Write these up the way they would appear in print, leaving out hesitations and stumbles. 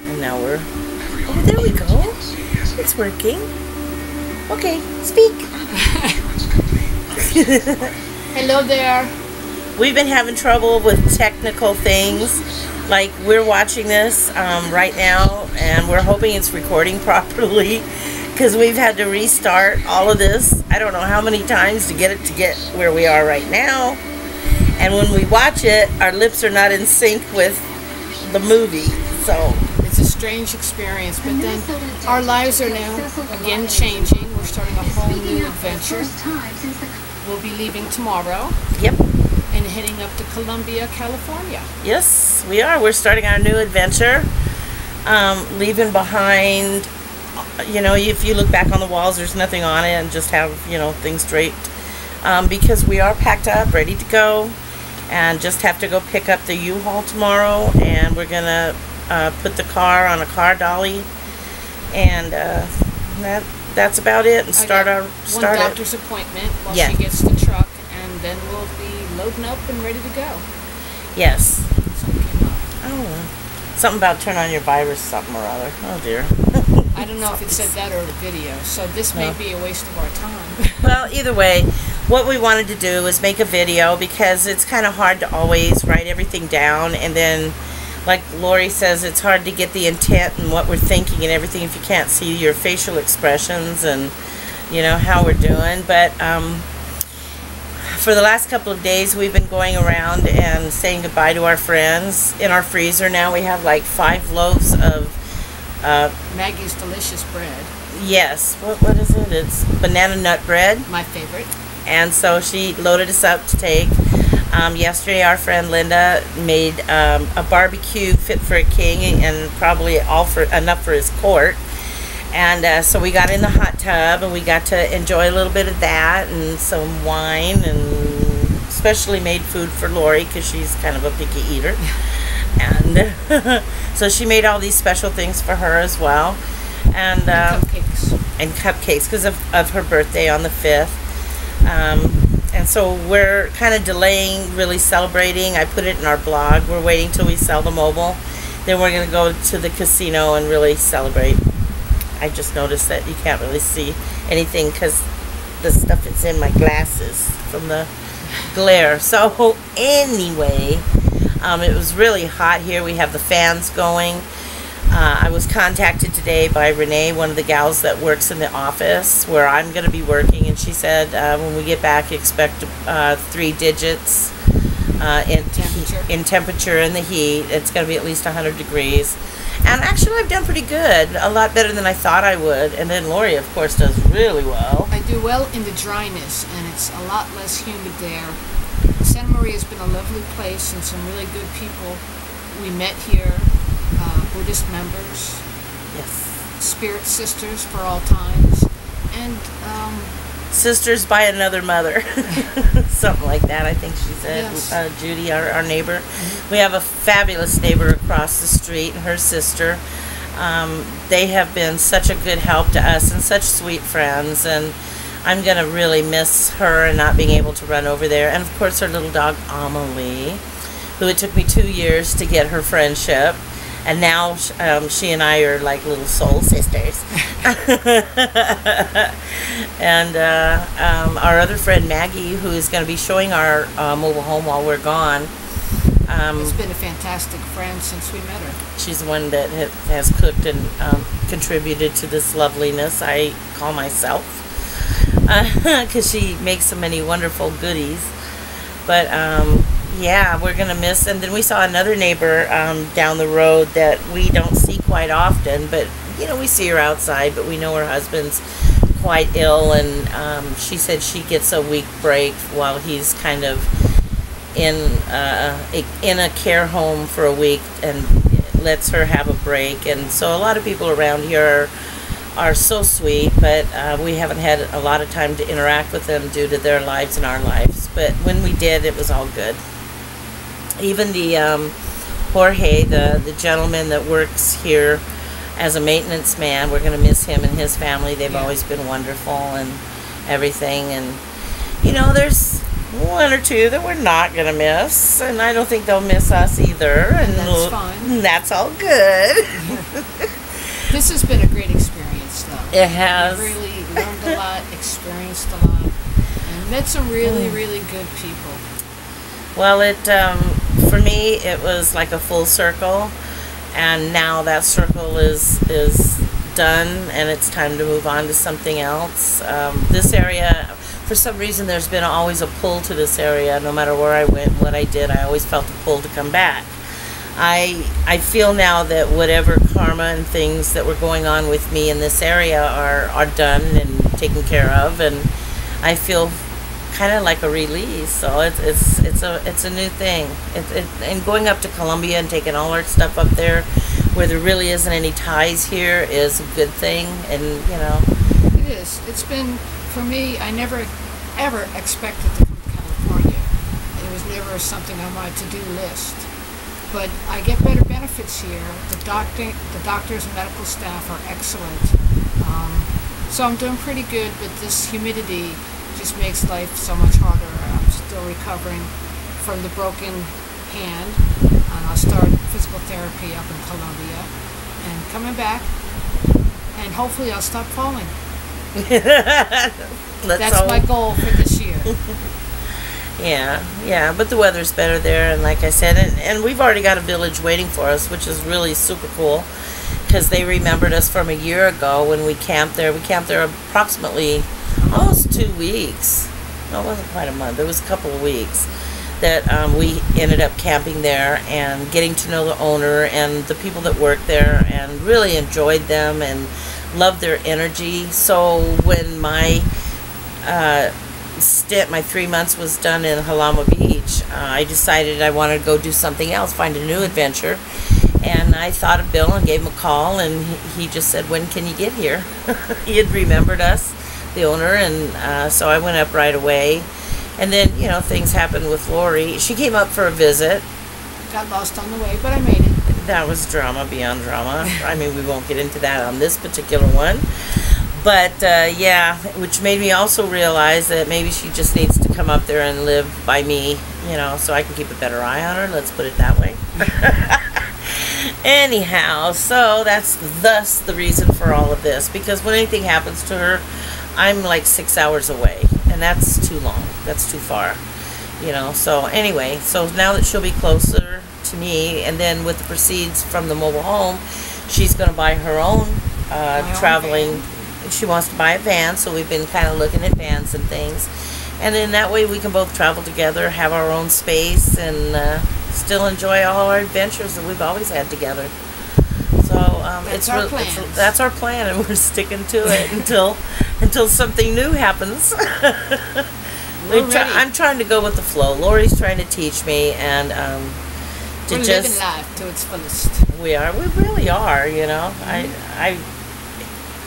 And now we're... Oh, there we go. It's working. Okay, speak. Hello there. We've been having trouble with technical things. Like, we're watching this right now, and we're hoping it's recording properly, because we've had to restart all of this. I don't know how many times to get where we are right now. And when we watch it, our lips are not in sync with the movie. So it's a strange experience, but then our lives are now again changing. We're starting a whole new adventure. We'll be leaving tomorrow. Yep. And heading up to Columbia, California. Yes, we are. We're starting our new adventure. Leaving behind, you know, if you look back on the walls, there's nothing on it, and just have, you know, things draped. Because we are packed up, ready to go, and just have to go pick up the Uhaul tomorrow, and we're going to put the car on a car dolly, and that's about it, and start one doctor's appointment while she gets the truck, and then we'll be loading up and ready to go. Yes. Something came up. I don't know. Something about turn on your virus, something or other. Oh dear. I don't know if it said that or the video, so this may be a waste of our time. Well, either way, what we wanted to do was make a video, because it's kind of hard to always write everything down, and then, like Laurie says, it's hard to get the intent and what we're thinking and everything if you can't see your facial expressions and, you know, how we're doing. But for the last couple of days, we've been going around and saying goodbye to our friends. In our freezer now, we have like 5 loaves of Maggie's delicious bread. Yes. What is it? It's banana nut bread. My favorite. And so she loaded us up to take. Yesterday, our friend Linda made a barbecue fit for a king, and probably enough for his court. And so we got in the hot tub, and we got to enjoy a little bit of that, and some wine, and especially made food for Laurie, because she's kind of a picky eater. And so she made all these special things for her as well. And cupcakes. And cupcakes, because of her birthday on the 5th. And so we're kind of delaying really celebrating. I put it in our blog. We're waiting till we sell the mobile. Then we're going to go to the casino and really celebrate. I just noticed that you can't really see anything because the stuff is in my glasses from the glare. So anyway, it was really hot here. We have the fans going. I was contacted today by Renee, one of the gals that works in the office where I'm going to be working, and she said when we get back, expect 3 digits in temperature and the heat. It's going to be at least 100 degrees. And actually, I've done pretty good, a lot better than I thought I would. And then Laurie, of course, does really well. I do well in the dryness, and it's a lot less humid there. Santa Maria has been a lovely place, and some really good people we met here. Buddhist members, yes, spirit sisters for all times, and sisters by another mother, something like that. I think she said. Yes. Judy, our neighbor. Mm-hmm. We have a fabulous neighbor across the street, and her sister. They have been such a good help to us and such sweet friends, and I'm gonna really miss her and not being able to run over there. And of course, her little dog Amelie, who it took me 2 years to get her friendship. And now she and I are like little soul sisters. And our other friend Maggie, who is going to be showing our mobile home while we're gone. It's been a fantastic friend since we met her. She's the one that has cooked and contributed to this loveliness I call myself. Because she makes so many wonderful goodies. But yeah, we're going to miss. And then we saw another neighbor down the road that we don't see quite often. But, you know, we see her outside, but we know her husband's quite ill. And she said she gets a week break while he's kind of in a care home for a week, and lets her have a break. And so a lot of people around here are so sweet, but we haven't had a lot of time to interact with them due to their lives and our lives. But when we did, it was all good. Even the Jorge, the gentleman that works here as a maintenance man, we're going to miss him and his family. They've always been wonderful and everything. And, you know, there's one or two that we're not gonna miss, and I don't think they'll miss us either. And that's fine. That's all good. This has been a great experience, though. It has. We really learned a lot, experienced a lot, and met some really, really good people. Well, for me, it was like a full circle, and now that circle is done, and it's time to move on to something else. This area, for some reason, there's been always a pull to this area. No matter where I went, what I did, I always felt a pull to come back. I feel now that whatever karma and things that were going on with me in this area are done and taken care of, and I feel kind of like a release. So it's a new thing. And going up to Columbia and taking all our stuff up there, where there really isn't any ties here, is a good thing. And it is. It's been, for me, I never ever expected to come to California. It was never something on my to-do list. But I get better benefits here. The doctors and medical staff are excellent. So I'm doing pretty good, but this humidity just makes life so much harder. I'm still recovering from the broken hand, and I'll start physical therapy up in Columbia, and coming back, and hopefully I'll stop falling. That's my goal for this year. Yeah, but the weather's better there, and like I said, and we've already got a village waiting for us, which is really super cool, because they remembered us from a year ago when we camped there. We camped there approximately almost 2 weeks. No, it wasn't quite a month. It was a couple of weeks that we ended up camping there and getting to know the owner and the people that work there, and really enjoyed them and loved their energy. So when my stint, my 3 months was done in Halama Beach, I decided I wanted to go do something else, find a new adventure. And I thought of Bill and gave him a call, and he just said, "When can you get here?" He had remembered us, the owner, and so I went up right away. And then, things happened with Laurie. She came up for a visit. Got lost on the way, but I made it. That was drama beyond drama. I mean, we won't get into that on this particular one. But, which made me also realize that maybe she just needs to come up there and live by me, so I can keep a better eye on her. Let's put it that way. Anyhow, so that's thus the reason for all of this. Because when anything happens to her, I'm like 6 hours away. And that's too long. That's too far. So anyway, so now that she'll be closer to me, and then with the proceeds from the mobile home, she's going to buy her own traveling. She wants to buy a van, so we've been kind of looking at vans and things. And then that way we can both travel together, have our own space, and still enjoy all our adventures that we've always had together. So that's our plan, and we're sticking to it until something new happens. I'm trying to go with the flow. Laurie's trying to teach me, and we're living life to its fullest. We really are.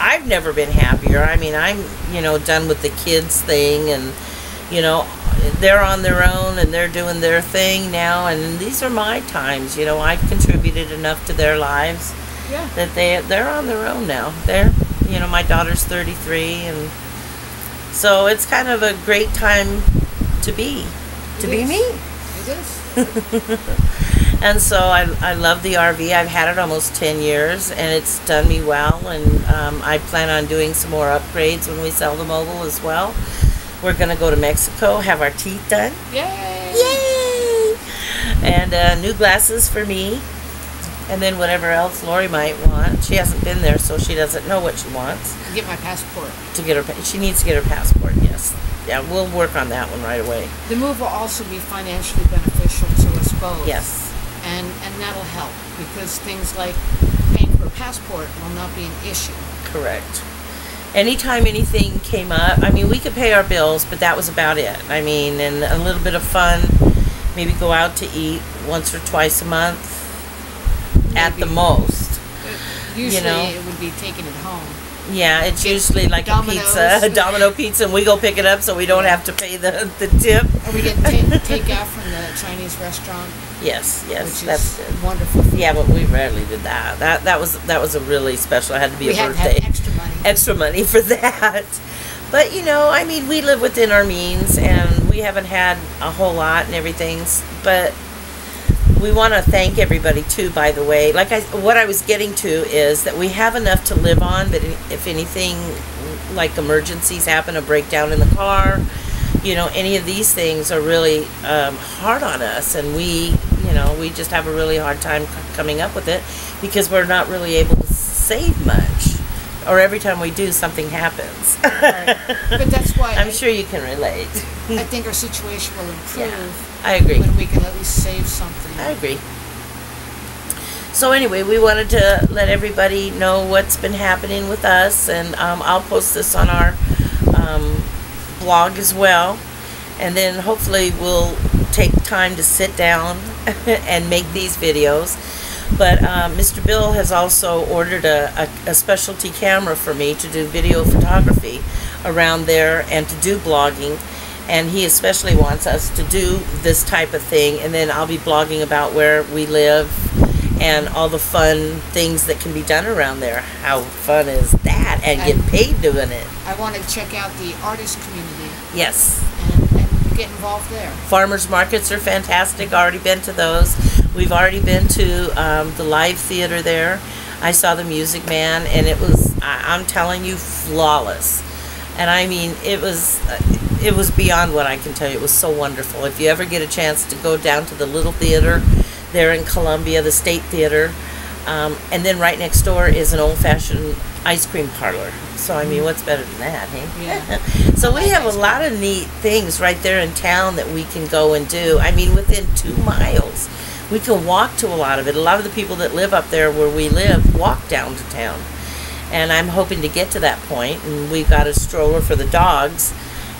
I've never been happier. I mean, I'm done with the kids thing, and they're on their own and they're doing their thing now, and these are my times. I've contributed enough to their lives that they're on their own now. My daughter's 33, and so it's kind of a great time to be me. It is. And so I love the RV. I've had it almost 10 years, and it's done me well, and I plan on doing some more upgrades when we sell the mobile as well. We're going to go to Mexico, have our teeth done. Yay! Yay! And new glasses for me, and then whatever else Laurie might want. She hasn't been there, so she doesn't know what she wants. Get my passport. She needs to get her passport, yes. Yeah, we'll work on that one right away. The move will also be financially beneficial to us both. Yes. And that'll help, because things like paying for a passport will not be an issue. Correct. Anytime anything came up, I mean, we could pay our bills, but that was about it. I mean, and a little bit of fun, maybe go out to eat once or twice a month, maybe. At the most. Usually it would be taking it home. Yeah, it's usually like Domino's. a Domino pizza, and we go pick it up so we don't have to pay the tip. Or we get takeout from the Chinese restaurant. Yes, which that's is wonderful food. Yeah, but we rarely did that. That was a really special. It had to be a birthday. We had to have extra money for that. But I mean, we live within our means, and we we haven't had a whole lot and everything, but we want to thank everybody too, by the way. What I was getting to is that we have enough to live on, that if anything like emergencies happen, a breakdown in the car, you know, any of these things are really hard on us, and we just have a really hard time coming up with it because we're not really able to save much, or every time we do, something happens. Right. But that's why I'm sure you can relate. I think our situation will improve. Yeah, I agree. When we can at least save something. I agree. So anyway, we wanted to let everybody know what's been happening with us, and I'll post this on our blog as well, and then hopefully we'll take time to sit down and make these videos. But Mr. Bill has also ordered a specialty camera for me to do video photography around there and to do blogging, and he especially wants us to do this type of thing, and then I'll be blogging about where we live and all the fun things that can be done around there. How fun is that? And get paid doing it. I want to check out the artist community. Yes. And get involved there. Farmers markets are fantastic. Already been to those. We've already been to the live theater there. I saw the Music Man, and it was, I'm telling you, flawless. And I mean, it was beyond what I can tell you. It was so wonderful. If you ever get a chance to go down to the little theater there in Columbia, the State Theater, and then right next door is an old-fashioned ice cream parlor. So, I mean, what's better than that, hey? Yeah. So we have a lot of neat things right there in town that we can go and do. I mean, within 2 miles. We can walk to a lot of it. A lot of the people that live up there where we live walk down to town. And I'm hoping to get to that point. And we've got a stroller for the dogs,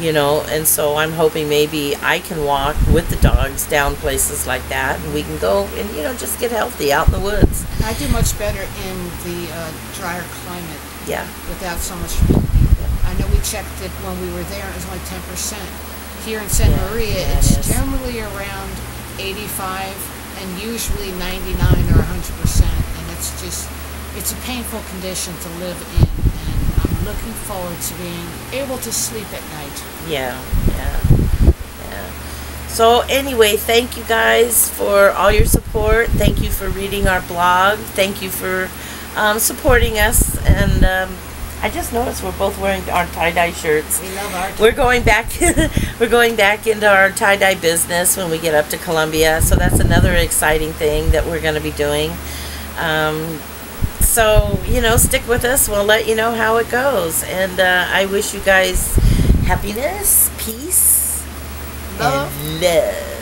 you know, and so I'm hoping maybe I can walk with the dogs down places like that, and we can go and, you know, just get healthy out in the woods. I do much better in the drier climate. Yeah. Without so much humidity. I know we checked it when we were there, it was only 10%. Here in Santa Maria, it's generally around 85 and usually 99 or 100%, and it's a painful condition to live in, and I'm looking forward to being able to sleep at night. Yeah. So anyway, thank you guys for all your support. Thank you for reading our blog. Thank you for supporting us, and I just noticed we're both wearing our tie-dye shirts. We love our tie-dye. We're going back into our tie-dye business when we get up to Columbia, so that's another exciting thing that we're going to be doing. So, you know, stick with us. We'll let you know how it goes, and I wish you guys happiness, peace, love. and love.